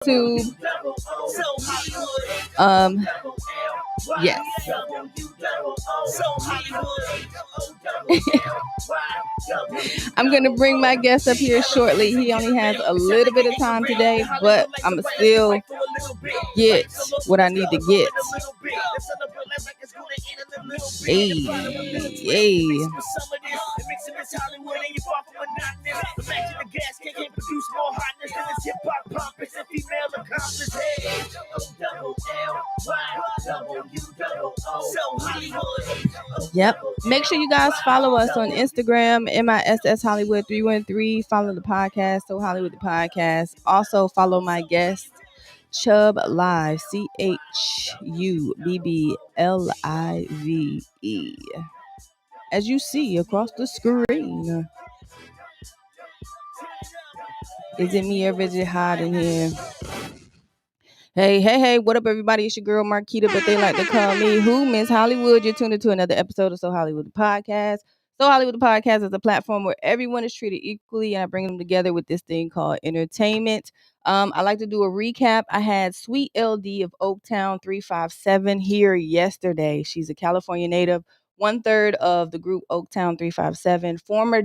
YouTube. Yes. I'm gonna bring my guest up here shortly. He only has a little bit of time today, but I'm still get what I need to get. Hey, hey. Yep. Make sure you guys follow us on Instagram, MISS Hollywood 313. Follow the podcast, So Hollywood the podcast. Also follow my guest, Chubb Live, CHUBBLIVE. As you see across the screen. Is it me or is it hot in here? Hey, what up, everybody? It's your girl, Marquita, but they like to call me who? Miss Hollywood. You're tuned into another episode of So Hollywood the Podcast. So Hollywood the Podcast is a platform where everyone is treated equally, and I bring them together with this thing called entertainment. I like to do a recap. I had Sweet LD of Oaktown 357 here yesterday. She's a California native, 1/3 of the group Oaktown 357, former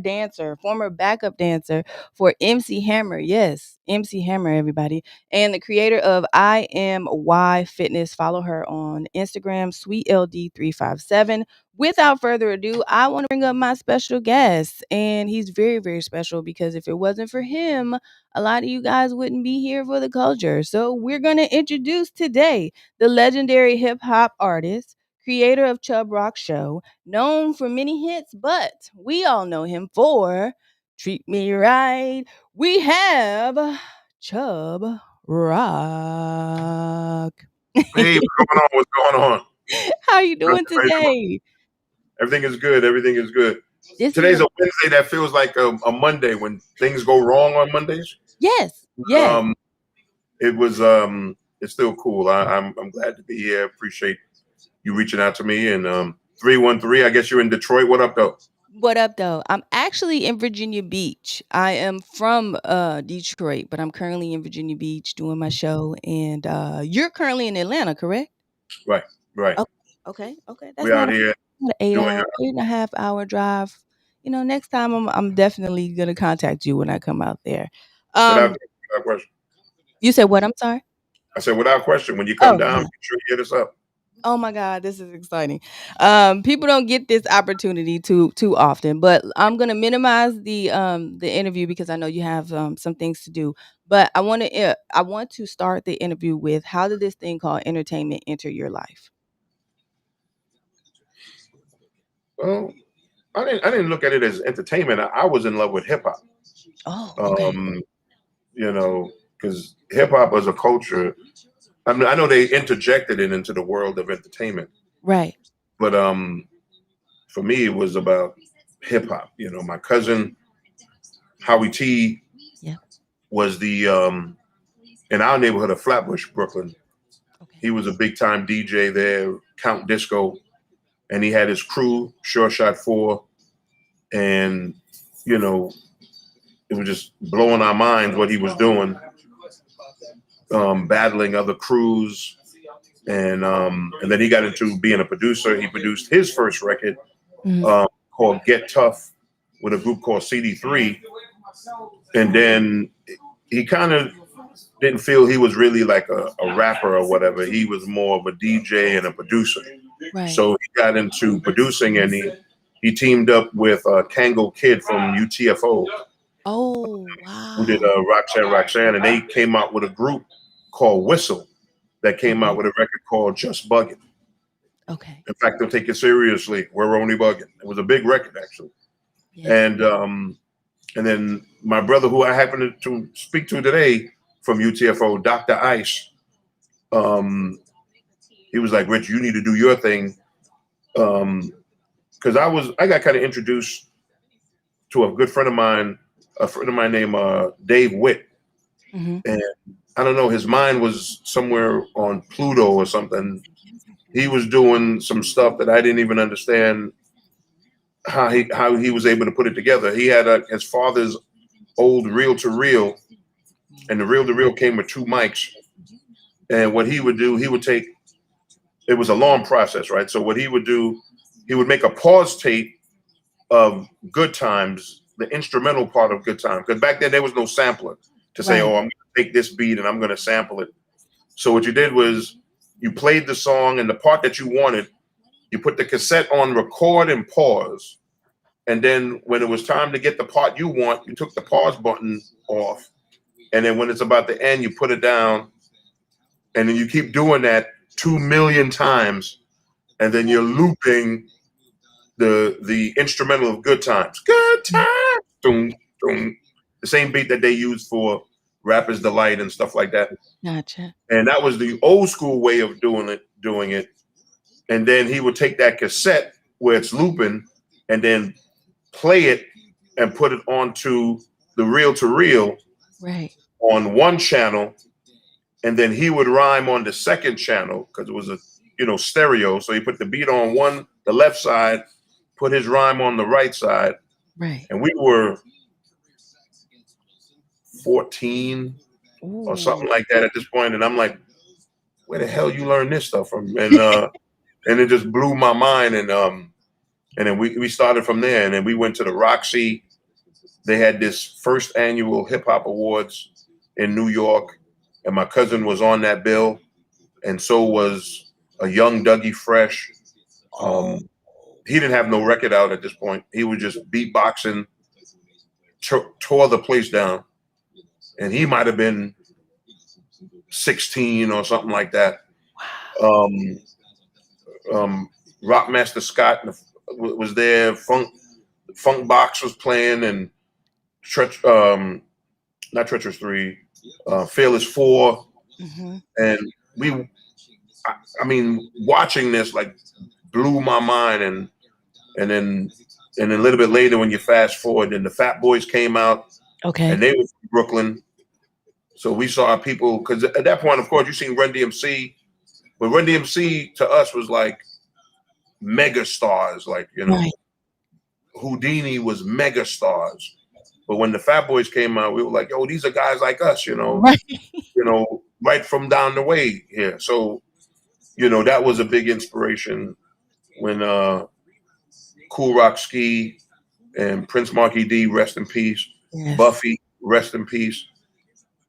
backup dancer for MC Hammer. Yes, MC Hammer, everybody. And the creator of I Am Y Fitness. Follow her on Instagram, SweetLD357. Without further ado, I want to bring up my special guest. And he's very, very special because if it wasn't for him, a lot of you guys wouldn't be here for the culture. So we're going to introduce today the legendary hip hop artist, creator of Chubb Rock Show, known for many hits, but we all know him for Treat Me Right. We have Chubb Rock. Hey, what's going on? How you doing today? Everything is good. Today's a Wednesday that feels like a Monday when things go wrong on Mondays. Yes. It's still cool. I'm glad to be here. Appreciate you reaching out to me. And 313, I guess you're in Detroit. What up, though? What up, though? I'm actually in Virginia Beach. I am from Detroit, but I'm currently in Virginia Beach doing my show. And you're currently in Atlanta, correct? Right. Okay. That's we out here. An 8.5 hour drive. Next time I'm definitely gonna contact you when I come out there. Without question. You said what? I'm sorry. I said without question. When you come down, make sure you hit us up. Oh my God, this is exciting. People don't get this opportunity too often, but I'm gonna minimize the interview because I know you have some things to do. But I want to start the interview with, how did this thing called entertainment enter your life? Well, I didn't look at it as entertainment. I was in love with hip hop. Oh, okay. Because hip hop as a culture, I mean, I know they interjected it into the world of entertainment, right? But for me, it was about hip hop. My cousin Howie Tee was the in our neighborhood of Flatbush, Brooklyn. Okay. He was a big time DJ there, Count Disco. And he had his crew, Sure Shot 4, and it was just blowing our minds what he was doing, battling other crews, and then he got into being a producer. He produced his first record called Get Tough with a group called CD3, and then he kind of didn't feel he was really like a rapper or whatever. He was more of a DJ and a producer. Right. So he got into producing, and he teamed up with Kango Kid from UTFO. Oh, wow. Who did Roxanne, and they came out with a group called Whistle that came out with a record called Just Buggin'. Okay. In fact, they'll take it seriously. We're only bugging. It was a big record, actually. Yeah. And then my brother, who I happen to speak to today from UTFO, Dr. Ice, he was like, Rich, you need to do your thing. Because I got kind of introduced to a good friend of mine named Dave Witt. Mm-hmm. And I don't know, his mind was somewhere on Pluto or something. He was doing some stuff that I didn't even understand how he was able to put it together. He had his father's old reel-to-reel and the reel came with 2 mics. And what he would do, he would take. It was a long process, right? So what he would do, he would make a pause tape of Good Times, the instrumental part of Good Times, because back then there was no sampler to say, oh, I'm going to take this beat and I'm going to sample it. So what you did was you played the song, and the part that you wanted, you put the cassette on record and pause. And then when it was time to get the part you want, you took the pause button off. And then when it's about to end, you put it down. And then you keep doing that 2 million times. And then you're looping the instrumental of Good Times. Good Times. Doom, doom. The same beat that they used for Rapper's Delight and stuff like that. Gotcha. And that was the old school way of doing it. And then he would take that cassette where it's looping and then play it and put it onto the reel-to-reel on one channel. And then he would rhyme on the second channel because it was a stereo. So he put the beat on the left side, put his rhyme on the right side. Right. And we were 14 or something like that at this point. And I'm like, where the hell you learn this stuff from? And and it just blew my mind. And then we started from there. And then we went to the Roxy. They had this first annual hip hop awards in New York. And my cousin was on that bill. And so was a young Dougie Fresh. He didn't have no record out at this point. He was just beatboxing, tore the place down. And he might have been 16 or something like that. Rockmaster Scott was there. Funk Box was playing, and not Treacherous 3, Fearless 4. Mm-hmm. And I mean, watching this like blew my mind. And then a little bit later, when you fast forward, then the Fat Boys came out. Okay. And they were from Brooklyn. So we saw people, because at that point, of course, you seen Run DMC. But Run DMC to us was like mega stars, like, Right. Houdini was mega stars. But when the Fat Boys came out, we were like, yo, these are guys like us, Right. Right from down the way here. So, that was a big inspiration when Cool Rock Ski and Prince Marky D, rest in peace, Yes. Buffy, rest in peace.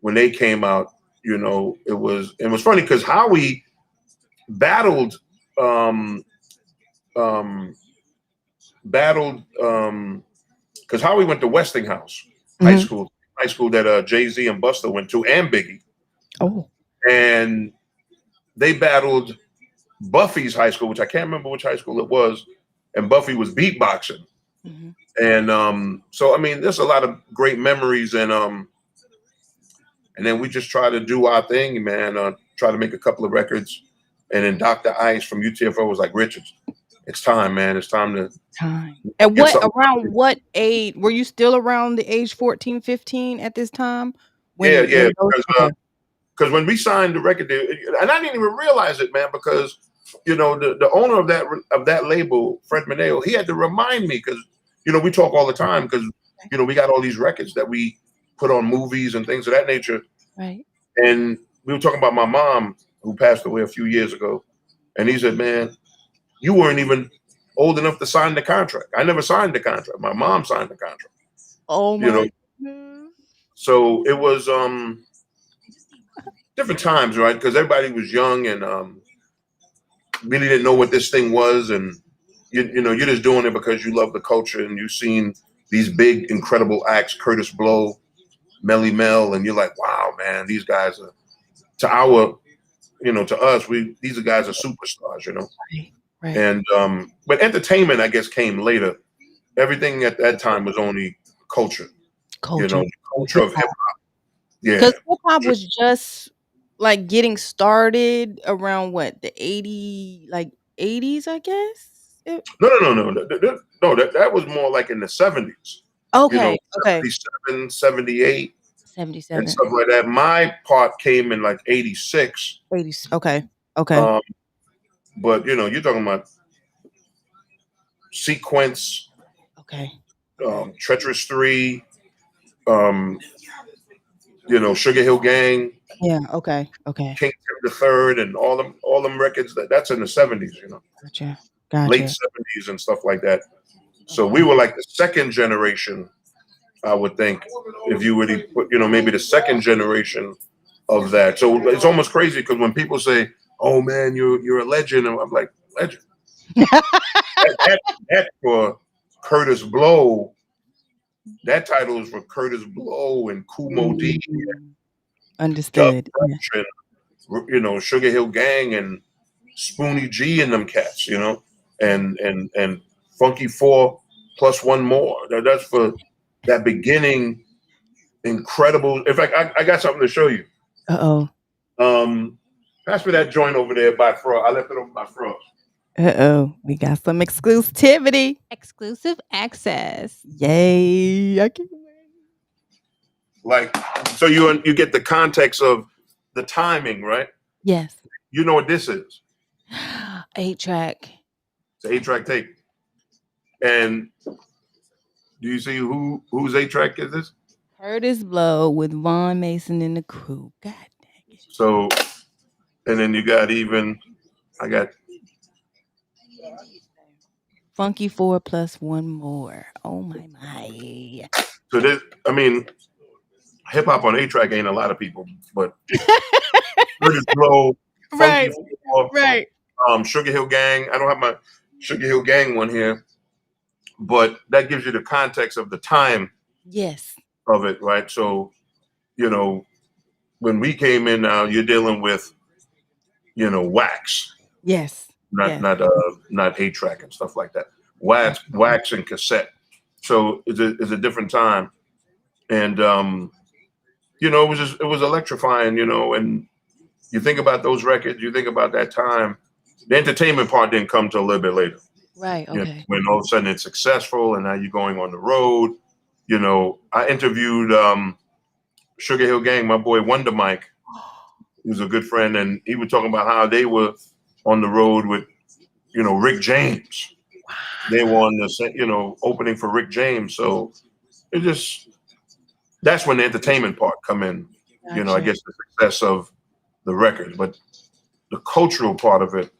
When they came out, it was funny because Howie battled because Howie went to Westinghouse High School that Jay-Z and Busta went to, and Biggie. Oh. And they battled Buffy's high school, which I can't remember which high school it was, and Buffy was beatboxing. Mm-hmm. And so I mean, there's a lot of great memories, and then we just try to do our thing, man. Try to make a couple of records, and then Dr. Ice from UTFO was like, Richard, it's time, man. It's time to. And around what age were you still around the age 14, 15 at this time? Yeah. Because when we signed the record deal, and I didn't even realize it, man, because the owner of that label, Fred Mineo, he had to remind me because we talk all the time because we got all these records that we put on movies and things of that nature. Right. And we were talking about my mom, who passed away a few years ago, and he said, man, you weren't even old enough to sign the contract. I never signed the contract. My mom signed the contract. Oh my. So it was different times, right? Because everybody was young and really didn't know what this thing was, and you're just doing it because you love the culture and you've seen these big, incredible acts, Curtis Blow, Melly Mel, and you're like, wow, man, these guys are to us, these guys are superstars, Right. And but entertainment, I guess, came later. Everything at that time was only culture. Culture of hip hop. Yeah, because hip hop was just like getting started around what, the 80s, I guess. No. That was more like in the 70s. Okay. 77, 78, 77 and stuff like that. My part came in like 86. 80s. Okay. But you're talking about Sequence. Okay. Treacherous 3. you know, Sugar Hill Gang, Yeah. Okay. King Tim the Third, and all them records. That's in the 70s, you know, Gotcha. late Gotcha. 70s and stuff like that. So we Okay. were like the second generation, I would think, if you really put, you know, maybe the second generation of that. So it's almost crazy because when people say, "Oh man, you're a legend," and I'm like, legend. That for Curtis Blow. That title is for Curtis Blow and Kumo D, Mm, Chubb understood. Yeah. Rock, and you know, Sugar Hill Gang and Spoonie G and them cats, you know, and Funky 4 plus one more. That's for that beginning incredible. In fact, I got something to show you. Uh-oh. Pass me that joint over there by Frost. I left it over by Frost. Uh-oh. We got some exclusivity. Exclusive access. Yay. I can't wait. Like, so you get the context of the timing, right? Yes. You know what this is? 8-track. It's an 8-track tape. And do you see whose 8-track is this? Curtis Blow with Von Mason and the crew. God dang it. So, and then you got I got Funky 4 plus one more. Oh my. so this. I mean, hip hop on 8-track ain't a lot of people, but Curtis Blow, Right. Funky 4, Right. Sugar Hill Gang. I don't have my Sugar Hill Gang one here, but that gives you the context of the time Yes. of it, right? So, you know, when we came in now, you're dealing with, you know, wax, Yes. Yes. not 8-track and stuff like that. Wax and cassette. So it's a different time, and you know, it was electrifying, you know. And you think about those records, you think about that time. The entertainment part didn't come till a little bit later. Right. You know, Okay. when all of a sudden it's successful, and now you're going on the road. You know, I interviewed Sugar Hill Gang, my boy Wonder Mike, who's a good friend, and he was talking about how they were on the road with, you know, Rick James. They were on the, you know, opening for Rick James. So it just, that's when the entertainment part come in. Gotcha. You know, I guess the success of the record, but the cultural part of it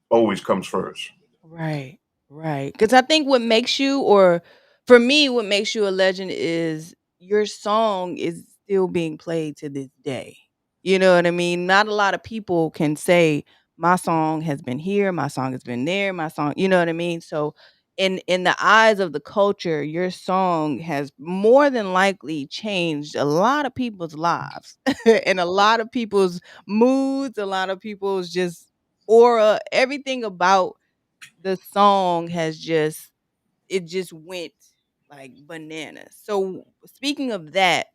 always comes first. Right. Right. Because I think what makes you, or for me, what makes you a legend is your song is still being played to this day. You know what I mean? Not a lot of people can say my song has been here, my song has been there, my song, you know what I mean? So in the eyes of the culture, your song has more than likely changed a lot of people's lives and a lot of people's moods, a lot of people's just aura, everything about the song has just went like bananas. So speaking of that,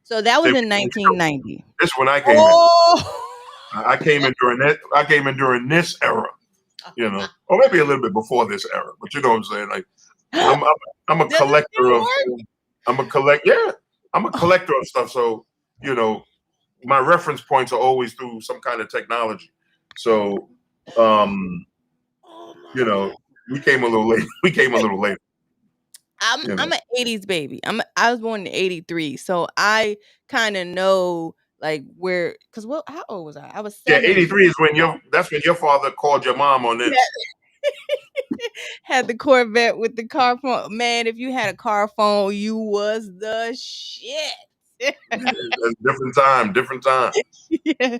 so that was in 1990. This when I came in. Oh, I came in during that. I came in during this era, you know, or maybe a little bit before this era. But you know what I'm saying? Like, I'm a does it collector still of. work? I'm a collector of stuff. So you know, my reference points are always through some kind of technology. So, Oh you my know, God. we came a little late. We came a little later. I'm You know. I'm an 80s baby. I was born in 83. So I kind of know like where, cuz what, how old was I? I was Yeah, 7. 83 is when that's when your father called your mom on this. Had the Corvette with the car phone. Man, if you had a car phone, you was the shit. Different time, Yes.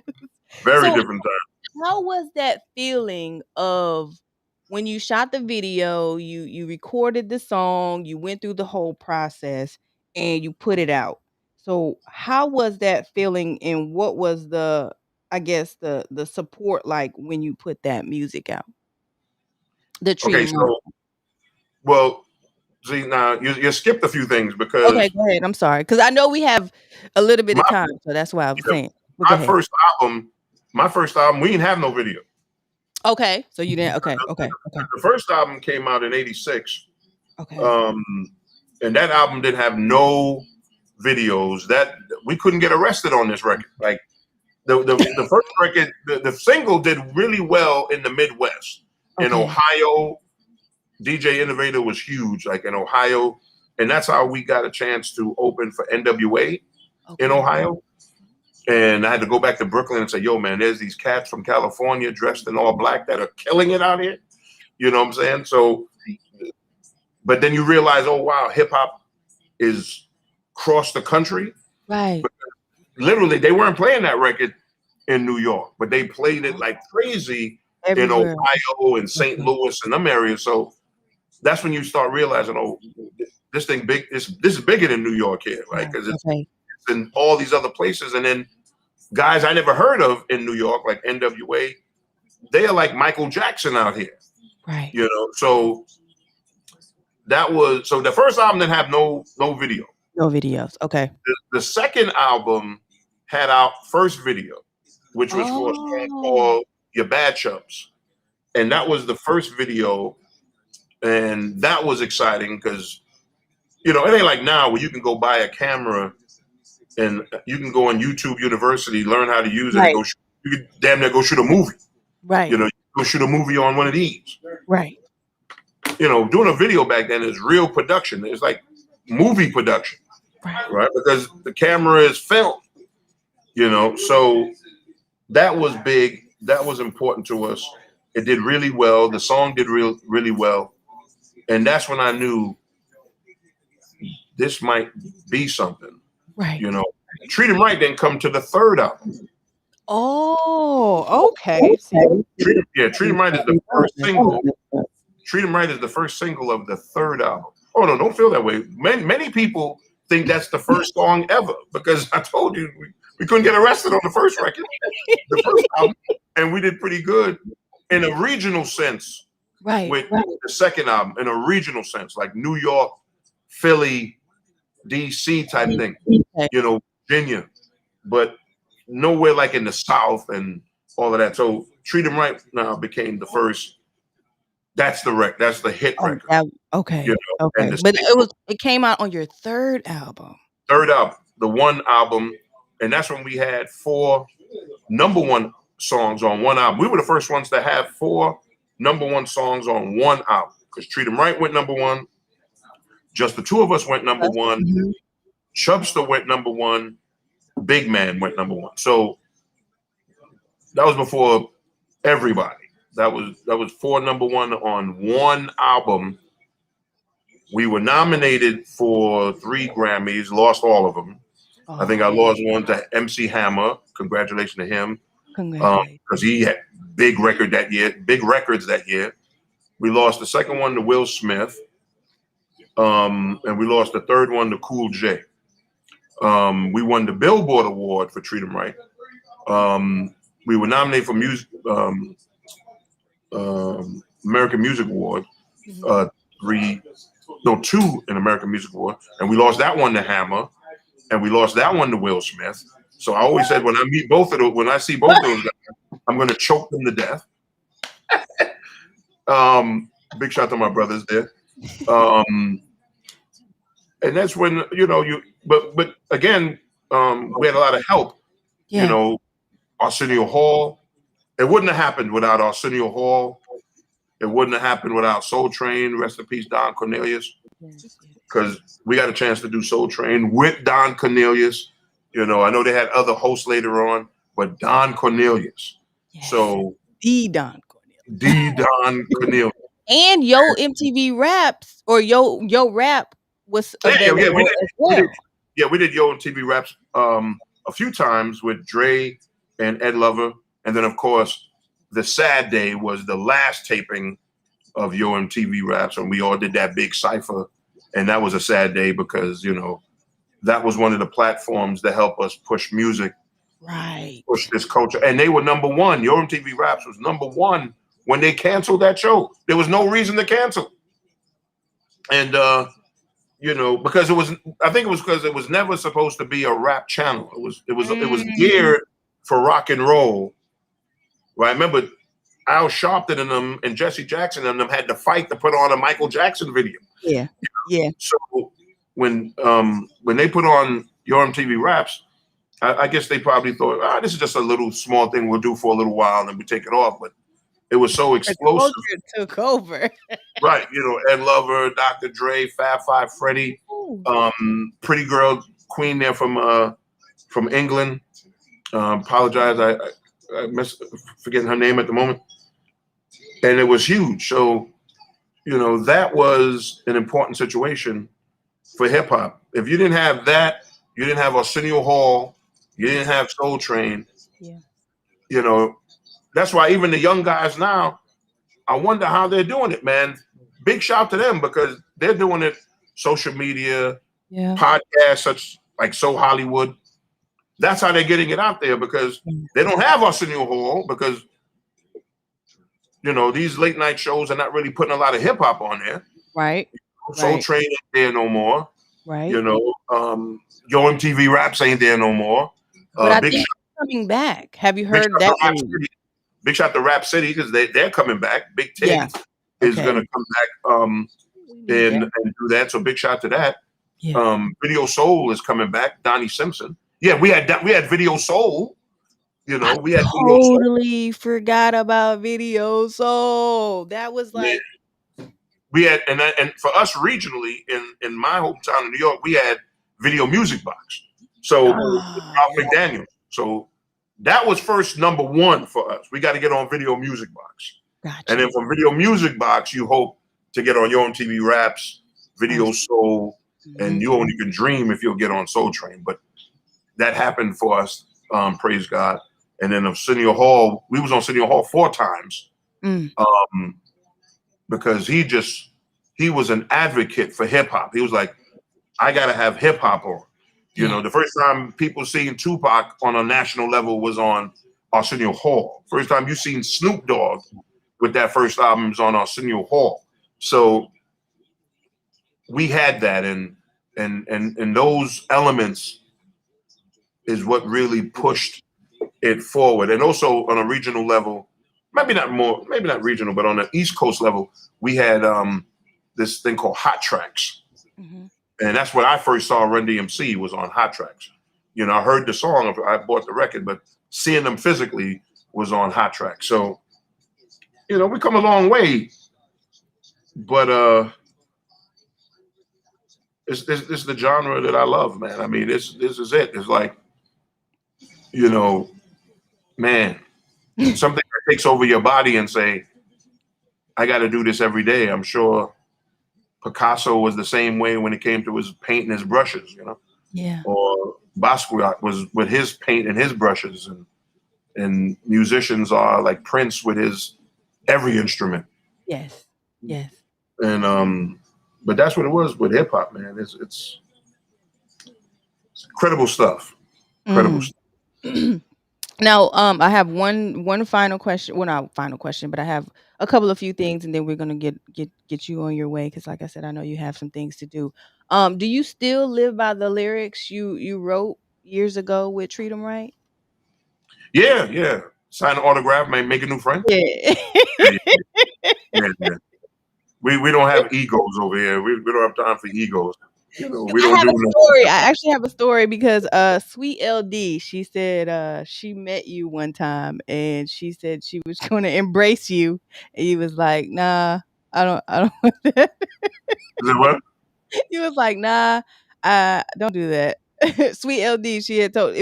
very So different time. how was that feeling of when you shot the video, you recorded the song, you went through the whole process and you put it out. So how was that feeling, and what was the, I guess, the support like when you put that music out? The Tree Okay, Mom. so well, see now you skipped a few things Okay, because go ahead. I'm sorry. Because I know we have a little bit my of time, so that's why I was yeah, saying. But go my ahead. first my first album, we didn't have no video. Okay. So you didn't, okay. The first album came out in '86, Okay. and that album didn't have no videos. That we couldn't get arrested on this record. Like the first record, the single did really well in the Midwest. In Okay. Ohio, DJ Innovator was huge, like in Ohio, and that's how we got a chance to open for NWA. in Ohio. And I had to go back to Brooklyn and say, yo, man, there's these cats from California dressed in all black that are killing it out here. You know what I'm saying? So, but then you realize, oh, wow, hip hop is across the country. Right. But literally, they weren't playing that record in New York, but they played it like crazy Everywhere. in Ohio and St. Louis and them areas. So that's when you start realizing, oh, this thing big. This is bigger than New York here, right? Because it's in all these other places. And then guys I never heard of in New York, like NWA, they are like Michael Jackson out here. Right. You know, so the first album didn't have no video. No videos. Okay. The second album had our first video, which was for a song called Your Bad Chubs. And that was the first video. And that was exciting because, you know, it ain't like now where you can go buy a camera and you can go on YouTube University, learn how to use it, and go you could damn near go shoot a movie. Right. You know, go shoot a movie on one of these. Right. You know, doing a video back then is real production. It's like movie production. Right? Because the camera is film. You know, so that was big. That was important to us. It did really well. The song did really well. And that's when I knew this might be something. Right. You know, Treat 'Em Right didn't come to the third album. Oh, okay. Treat 'Em Right is the first single. Treat 'Em Right is the first single of the third album. Oh, no, don't feel that way. Many people think that's the first song ever because I told you we couldn't get arrested on the first record, the first album, and we did pretty good in a regional sense. Right. With the second album, in a regional sense, like New York, Philly, DC type thing, you know, Virginia, but nowhere like in the South and all of that. So Treat 'Em Right now became the first. That's the hit record. Okay. You know? Okay. But it came out on your third album. Third album, the one album, and that's when we had 4 #1 songs on one album. We were the first ones to have 4 #1 songs on one album because Treat 'Em Right went #1. Just the two of us went #1. Mm-hmm. Chubster went #1. Big Man went #1. So that was before everybody. That was 4 #1 on one album. We were nominated for 3 Grammys, lost all of them. I think I lost one to MC Hammer. Congratulations to him. Because he had big records that year. We lost the second one to Will Smith. And we lost the third one to Cool J. We won the Billboard Award for Treat 'Em Right. We were nominated for American Music Award. 2 in American Music Award, and we lost that one to Hammer, and we lost that one to Will Smith. So I always said when I see both of those guys, I'm going to choke them to death. Big shout out to my brothers there. And that's when but again, we had a lot of help. Yeah. You know, Arsenio Hall. It wouldn't have happened without Arsenio Hall. It wouldn't have happened without Soul Train. Rest in peace, Don Cornelius. Because we got a chance to do Soul Train with Don Cornelius. You know, I know they had other hosts later on, but Don Cornelius. Yes. So the Don Cornelius. And Yo MTV Raps or Yo Rap was available as well. We did Yo MTV Raps a few times with Dre and Ed Lover. And then, of course, the sad day was the last taping of Yo MTV Raps, and we all did that big cipher. And that was a sad day because, you know, that was one of the platforms that helped us push music, push this culture. And they were #1. Yo MTV Raps was #1 when they canceled that show. There was no reason to cancel. And, you know, because I think it was because it was never supposed to be a rap channel. It was geared for rock and roll. Right? Remember, Al Sharpton and them and Jesse Jackson and them had to fight to put on a Michael Jackson video. Yeah. Yeah. So when they put on Your MTV Raps, I guess they probably thought, this is just a little small thing we'll do for a little while and then we take it off. But it was so explosive. It took over. Right. You know, Ed Lover, Dr. Dre, Fab Five Freddy, Pretty Girl Queen there from from England. Apologize, I forgetting her name at the moment. And it was huge. So, that was an important situation for hip hop. If you didn't have that, you didn't have Arsenio Hall, you didn't have Soul Train. Yeah. That's why even the young guys now, I wonder how they're doing it, man. Big shout to them because they're doing it social media, podcasts such like SoHollywood. That's how they're getting it out there because they don't have Arsenio Hall because these late night shows are not really putting a lot of hip hop on there. Right. Soul Train ain't there no more. Right. Yo MTV Raps ain't there no more. But I think coming back. Have you heard that? Big shout to Rap City because they're coming back. Big Tig is going to come back and do that. So big shout to that. Yeah. Video Soul is coming back. Donnie Simpson. Yeah, we had Video Soul. We had totally forgot about Video Soul. That was like we had and for us regionally in my hometown in New York, we had Video Music Box. So Ralph McDaniel. So that was first number one for us. We got to get on Video Music Box. Gotcha. And then from Video Music Box, you hope to get on your MTV Raps, Video Soul, and you only can dream if you'll get on Soul Train. But that happened for us, praise God. And then Arsenio Hall, we was on Arsenio Hall 4 times because he was an advocate for hip hop. He was like, I got to have hip hop on. The first time people seen Tupac on a national level was on Arsenio Hall. First time you seen Snoop Dogg with that first album was on Arsenio Hall. So we had that, and those elements is what really pushed it forward. And also on a regional level, maybe not regional, but on the East Coast level, we had this thing called Hot Tracks. Mm-hmm. And that's when I first saw Run DMC was on Hot Tracks. I heard the song, I bought the record, but seeing them physically was on Hot Tracks. So, we come a long way, but it's the genre that I love, man. I mean, this is it. It's like, man, something that takes over your body and say, I got to do this every day. I'm sure Picasso was the same way when it came to his paint and his brushes, Yeah. Or Basquiat was with his paint and his brushes, and musicians are like Prince with his every instrument. Yes. And but that's what it was with hip hop, man. It's incredible stuff. Incredible stuff. Now, I have one final question. Well, not final question, but I have a couple of few things, and then we're gonna get you on your way because, like I said, I know you have some things to do. Do you still live by the lyrics you wrote years ago with Treat 'Em Right? Yeah. Sign an autograph, make a new friend. Yeah. Yeah. We don't have egos over here. We don't have time for egos. We don't do no story. I actually have a story because Sweet LD, she said she met you one time and she said she was going to embrace you, and you was like, nah, I don't want that. Is it what? He was like, nah, don't do that. Sweet LD, she had told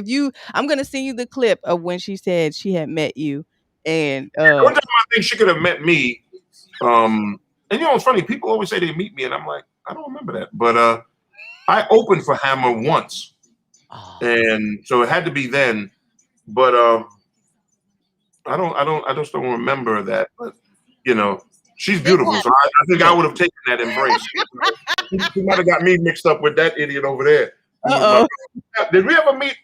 I'm gonna send you the clip of when she said she had met you, and one time I think she could have met me. And it's funny, people always say they meet me, and I'm like, I don't remember that. But I opened for Hammer once, and so it had to be then. But I just don't remember that. But she's beautiful, so I think I would have taken that embrace. She might have got me mixed up with that idiot over there. Did we ever meet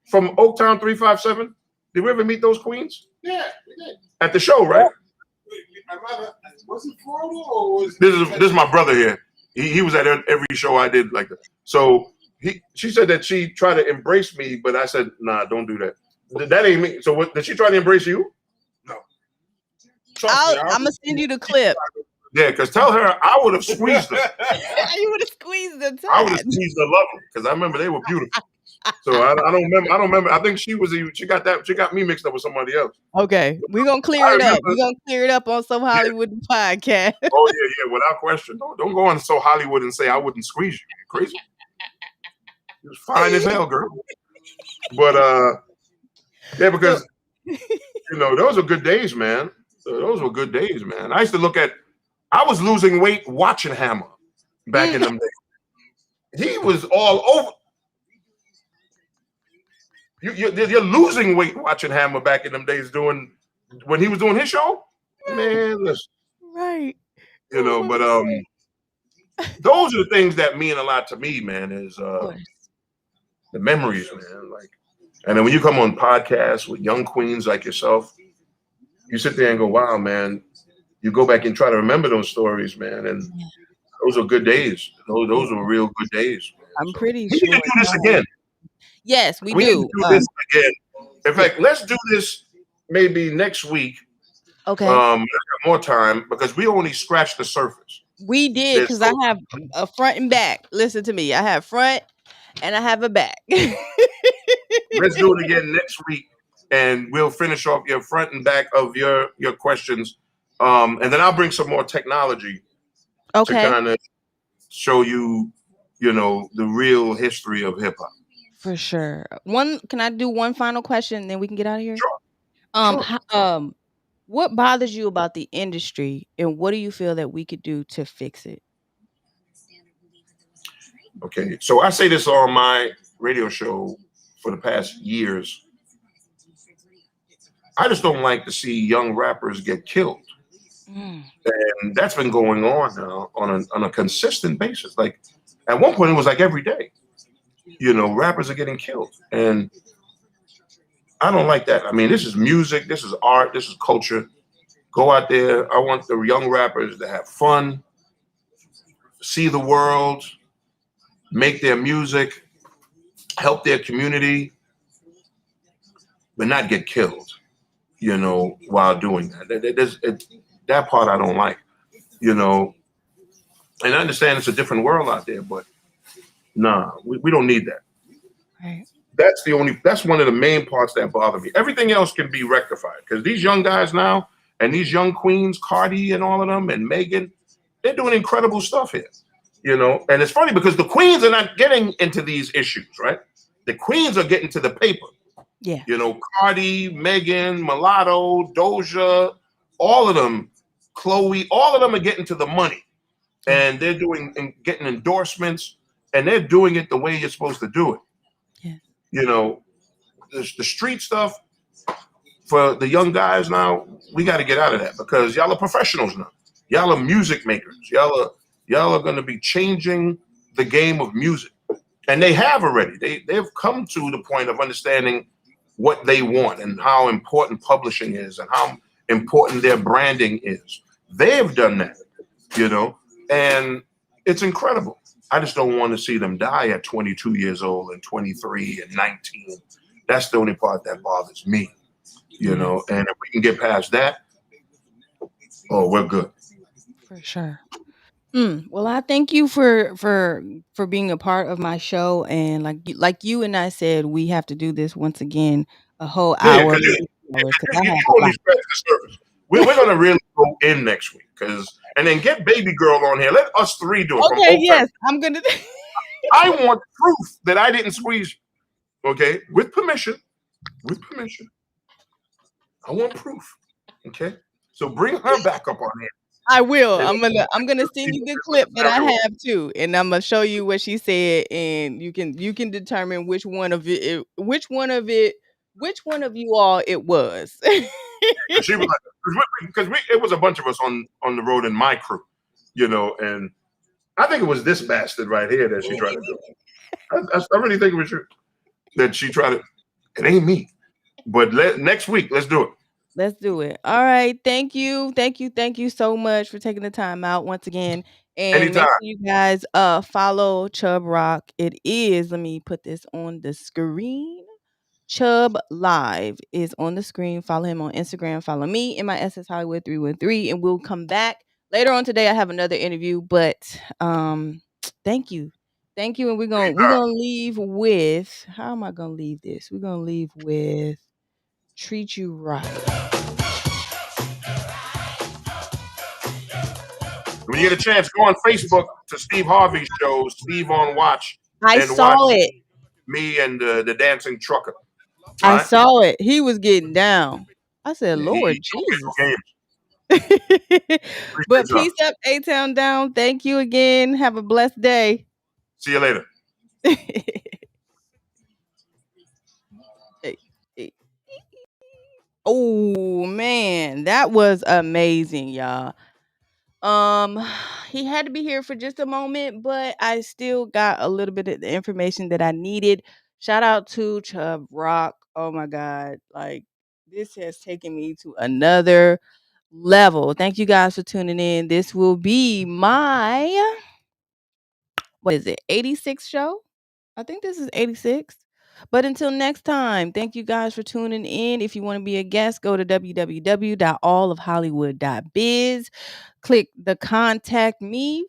from Oaktown 357? Did we ever meet those queens? Yeah, we did. At the show, right? My brother, was it Florida or was this is my brother here. He was at every show I did like that. So she said that she tried to embrace me, but I said, nah, don't do that. That ain't me. So what, did she try to embrace you? No. I'm gonna send you the clip. Yeah, because tell her I would have squeezed her. You would have squeezed the time. I would have squeezed her lover because I remember they were beautiful. So I don't remember. I think she got me mixed up with somebody else. Okay, we're gonna clear it up. We're gonna clear it up on SoHollywood podcast. Oh yeah, without question. Don't go on SoHollywood and say I wouldn't squeeze you. You're crazy. You're fine as hell, girl. But yeah, because those were good days, man. Those were good days, man. I used to look at. I was losing weight watching Hammer back in them days. He was all over. You're losing weight watching Hammer back in them days when he was doing his show. Man, listen. Right. But those are the things that mean a lot to me, man, is the memories, man. Like, and then when you come on podcasts with young queens like yourself, you sit there and go, wow, man, you go back and try to remember those stories, man. And those are good days. Those were real good days. Man. I'm pretty we sure. We need to do this again. Yes, we do. Need to do this again. In fact, let's do this maybe next week. Okay. I got more time because we only scratched the surface. We did because I have a front and back. Listen to me. I have front and I have a back. Let's do it again next week, and we'll finish off your front and back of your questions. And then I'll bring some more technology to kind of show you, the real history of hip hop. For sure. Can I do one final question and then we can get out of here? Sure. What bothers you about the industry and what do you feel that we could do to fix it? Okay. So I say this on my radio show for the past years. I just don't like to see young rappers get killed. And that's been going on now on a consistent basis. Like at one point it was like every day, rappers are getting killed. And I don't like that. I mean, this is music, this is art, this is culture. Go out there. I want the young rappers to have fun, see the world, make their music, help their community, but not get killed, while doing that. That part I don't like, and I understand it's a different world out there, but nah, we don't need that. Right. That's one of the main parts that bother me. Everything else can be rectified because these young guys now and these young queens, Cardi and all of them and Megan, they're doing incredible stuff here, and it's funny because the queens are not getting into these issues, right? The queens are getting to the paper. Yeah. Cardi, Megan, Mulatto, Doja, all of them, Chloe, all of them are getting to the money and they're getting endorsements and they're doing it the way you're supposed to do it. Yeah. The street stuff for the young guys now, we got to get out of that because y'all are professionals now. Y'all are music makers. Y'all are going to be changing the game of music. And they have already. They've come to the point of understanding what they want and how important publishing is and how important their branding is. They've done that, and it's incredible. I just don't want to see them die at 22 years old and 23 and 19. That's the only part that bothers me, and if we can get past that, we're good. For sure. Well, I thank you for being a part of my show, and like you and I said, we have to do this once again, a whole hour. We're going to really go in next week and then get Baby Girl on here. Let us three do it. Okay, yes, I'm gonna. I want proof that I didn't squeeze you. Okay, with permission. I want proof. Okay, so bring her back up on here. I will. I'm gonna send you the clip that I have too, and I'm gonna show you what she said, and you can determine which one of you all it was. She was like, because it was a bunch of us on the road in my crew, and I think it was this bastard right here that she tried to do. I really think it was you that she tried to. It ain't me, but next week let's do it. Let's do it. All right. Thank you so much for taking the time out once again. And Anytime. make sure you guys follow Chubb Rock. It is, let me put this on the screen. Chubb Live is on the screen. Follow him on Instagram. Follow me in my SoHollywood 313, and we'll come back later on today. I have another interview, but thank you, and we're gonna leave with, how am I gonna leave this? We're gonna leave with Treat You Right. When you get a chance, go on Facebook to Steve Harvey's show, Steve on Watch. I saw it. me and the dancing trucker. I Right? saw it. He was getting down. I said, Lord He Jesus. games. But peace up, A-Town Down. Thank you again. Have a blessed day. See you later. Oh man, that was amazing, y'all. He had to be here for just a moment, but I still got a little bit of the information that I needed. Shout out to Chubb Rock. Oh my God. Like, this has taken me to another level. Thank you guys for tuning in. This will be my, what is it, 86th show? I think this is 86. But until next time, thank you guys for tuning in. If you want to be a guest, go to www.allofhollywood.biz. Click the contact me,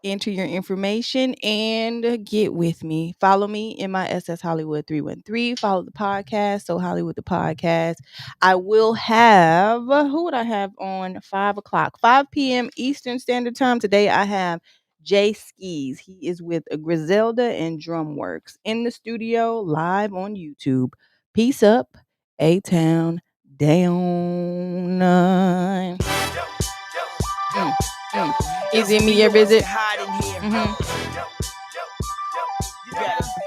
enter your information, and get with me. Follow me in my SS Hollywood 313. Follow the podcast, So Hollywood the podcast. I will have, who would I have on 5 o'clock? 5 p.m. Eastern Standard Time. Today I have Jay Skis. He is with Griselda and Drumworks in the studio, live on YouTube. Peace up, A-Town down. Is it me your visit?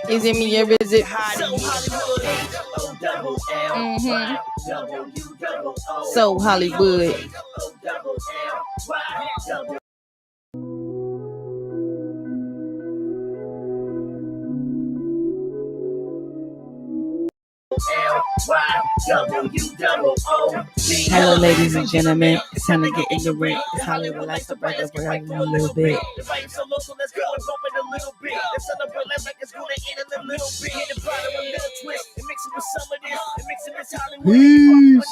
Is it me your visit? So Hollywood. Hello, ladies and gentlemen. It's time to get ignorant. It's Hollywood likes to break up a little bit. Peace.